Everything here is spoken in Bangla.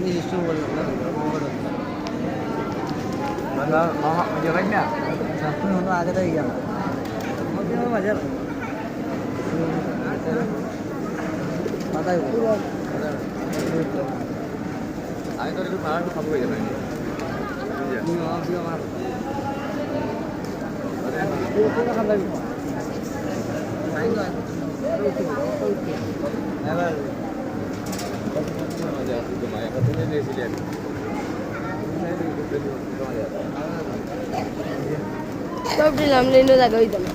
আমি সিস্টেম বললাম না Giờ bánh nè. আপনি হলো আগে থেকে গেলাম বাজার মাথায় আমি তো একটু ভাড়া একটু খাবো হয়ে যাবে সব দিলাম লেনো জায়গা হইতো না